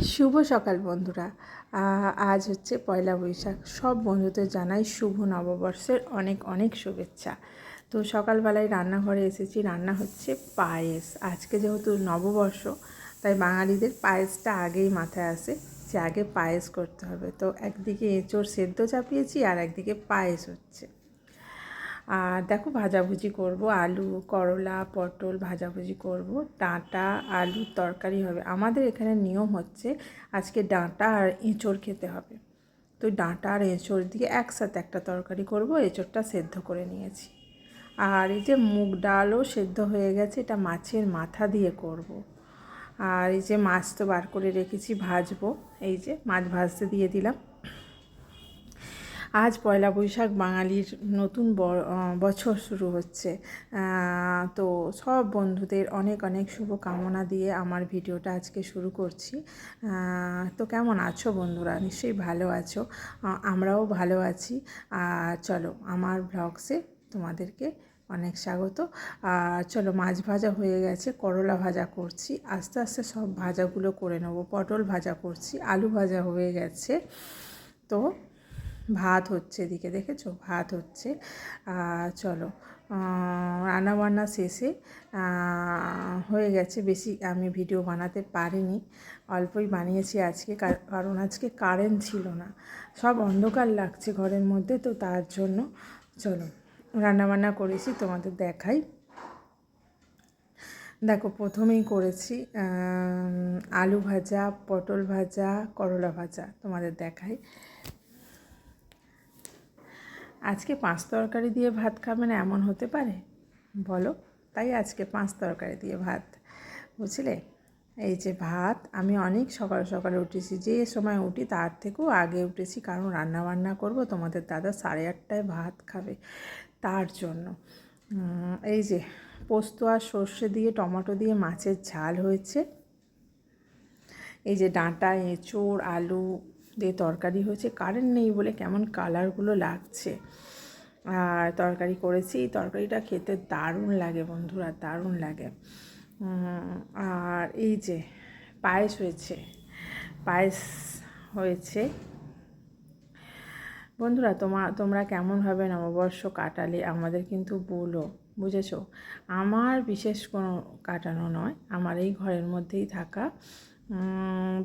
শুভ সকাল বন্ধুরা। আজ হচ্ছে পয়লা বৈশাখ। সব বন্ধুদের জানাই শুভ নববর্ষের অনেক অনেক শুভেচ্ছা। তো সকালবেলায় রান্নাঘরে এসেছি, রান্না হচ্ছে পায়েস। আজকে যেহেতু নববর্ষ, তাই বাঙালিদের পায়েসটা আগেই মাথায় আসে যে আগে পায়েস করতে হবে। তো একদিকে এঁচোড় সেদ্ধ চাপিয়েছি আর একদিকে পায়েস হচ্ছে। আর দেখো ভাজাভুজি করব, আলু করলা পটল ভাজাভুজি করব, ডাঁটা আলুর তরকারি হবে। আমাদের এখানে নিয়ম হচ্ছে আজকে ডাঁটা আর এঁচোড় খেতে হবে। তো ডাঁটা আর এঁচোড় দিয়ে একসাথে একটা তরকারি করব। এঁচোড়টা সেদ্ধ করে নিয়েছি। আর এই যে মুগ ডালও সেদ্ধ হয়ে গেছে, এটা মাছের মাথা দিয়ে করব। আর এই যে মাছ তো বার করে রেখেছি, ভাজবো। এই যে মাছ ভাজতে দিয়ে দিলাম। আজ পয়লা বৈশাখ, বাঙালির নতুন বছর শুরু হচ্ছে। তো সব বন্ধুদের অনেক অনেক শুভকামনা দিয়ে আমার ভিডিওটা আজকে শুরু করছি। তো কেমন আছো বন্ধুরা? নিশ্চয়ই ভালো আছো, আমরাও ভালো আছি। চলো আমার ব্লগসে তোমাদেরকে অনেক স্বাগত। চলো, মাছ ভাজা হয়ে গেছে, করলা ভাজা করছি, আস্তে আস্তে সব ভাজাগুলো করে নেবো। পটল ভাজা করছি, আলু ভাজা হয়ে গেছে। তো ভাত হচ্ছে, এদিকে দেখেছো ভাত হচ্ছে। চলো, রান্নাবান্না শেষে হয়ে গেছে। বেশি আমি ভিডিও বানাতে পারিনি, অল্পই বানিয়েছি আজকে, কারণ আজকে কারেন্ট ছিল না, সব অন্ধকার লাগছে ঘরের মধ্যে। তো তার জন্য চলো রান্নাবান্না করেছি, তোমাদের দেখাই। দেখো, প্রথমেই করেছি আলু ভাজা, পটল ভাজা, করলা ভাজা, তোমাদের দেখাই। আজকে 5 তরকারি দিয়ে ভাত খাবে না, এমন হতে পারে বলো? তাই আজকে 5 তরকারি দিয়ে ভাত, বুঝলে? এই যে ভাত, আমি অনেক সকাল সকালে উঠেছি, যে সময় উঠি তার থেকেও আগে উঠেছি, কারণ রান্নাবান্না করব। তোমাদের দাদা 8:30টায় ভাত খাবে, তার জন্য। এই যে পোস্ত আর সর্ষে দিয়ে টমেটো দিয়ে মাছের ঝাল হয়েছে। এই যে ডাঁটা এঁচোড় আলু দিয়ে তরকারি হয়েছে। কারেন্ট নেই বলে কেমন কালারগুলো লাগছে। আর তরকারি করেছি, তরকারিটা খেতে দারুণ লাগে বন্ধুরা, দারুণ লাগে। আর এই যে পায়েস হয়েছে, পায়েস হয়েছে। বন্ধুরা, তোমরা কেমনভাবে নববর্ষ কাটালে আমাদের কিন্তু বলো, বুঝেছো? আমার বিশেষ কোনো কাটানো নয়, আমার এই ঘরের মধ্যেই থাকা।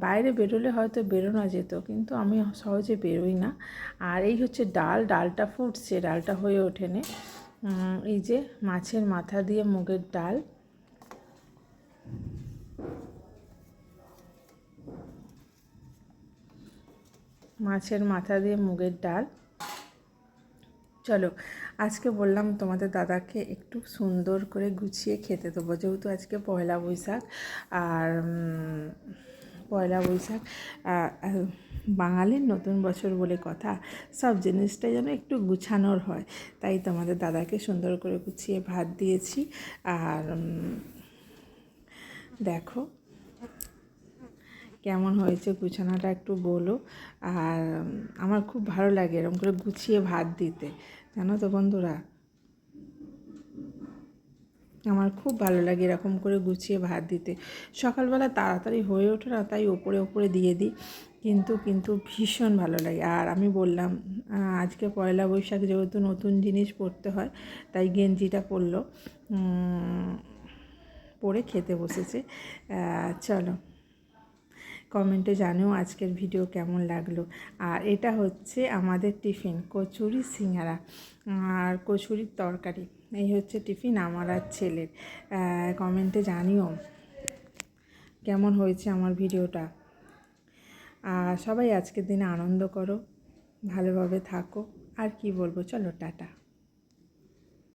বাইরে বেরোলে হয়তো বেরোনো যেত, কিন্তু আমি সহজে বেরোই না। আর এই হচ্ছে ডালটা ফুটছে, ডালটা হয়ে ওঠেনি। এই যে মাছের মাথা দিয়ে মুগের ডাল, মাছের মাথা দিয়ে মুগের ডাল। চলো, আজকে বললাম তোমাদের দাদাকে একটু সুন্দর করে গুছিয়ে খেতে দেবো, যেহেতু আজকে পয়লা বৈশাখ। আর পয়লা বৈশাখ বাঙালির নতুন বছর বলে কথা, সব জিনিসটা যেন একটু গুছানোর হয়। তাই তোমাদের দাদাকে সুন্দর করে গুছিয়ে ভাত দিয়েছি। আর দেখো কেমন হয়েছে গুছানোটা, একটু বলো। আর আমার খুব ভালো লাগে এরকম করে গুছিয়ে ভাত দিতে, জানো তো বন্ধুরা, আমার খুব ভালো লাগে এরকম করে গুছিয়ে ভাত দিতে। সকালবেলা তাড়াতাড়ি হয়ে ওঠে না, তাই ওপরে ওপরে দিয়ে দিই, কিন্তু ভীষণ ভালো লাগে। আর আমি বললাম আজকে পয়লা বৈশাখ, যেহেতু নতুন জিনিস পরতে হয়, তাই গেঞ্জিটা পরে খেতে বসেছে। চলো, কমেন্টে জানিও আজকের ভিডিও কেমন লাগলো। আর এটা হচ্ছে আমাদের টিফিন, কচুরি সিঙ্গারা আর কচুরির তরকারি। এই হচ্ছে টিফিন আমার আর ছেলের। কমেন্টে জানিও কেমন হয়েছে আমার ভিডিওটা। আর সবাই আজকের দিনে আনন্দ করো, ভালোভাবে থাকো। আর কি বলবো, চলো টাটা।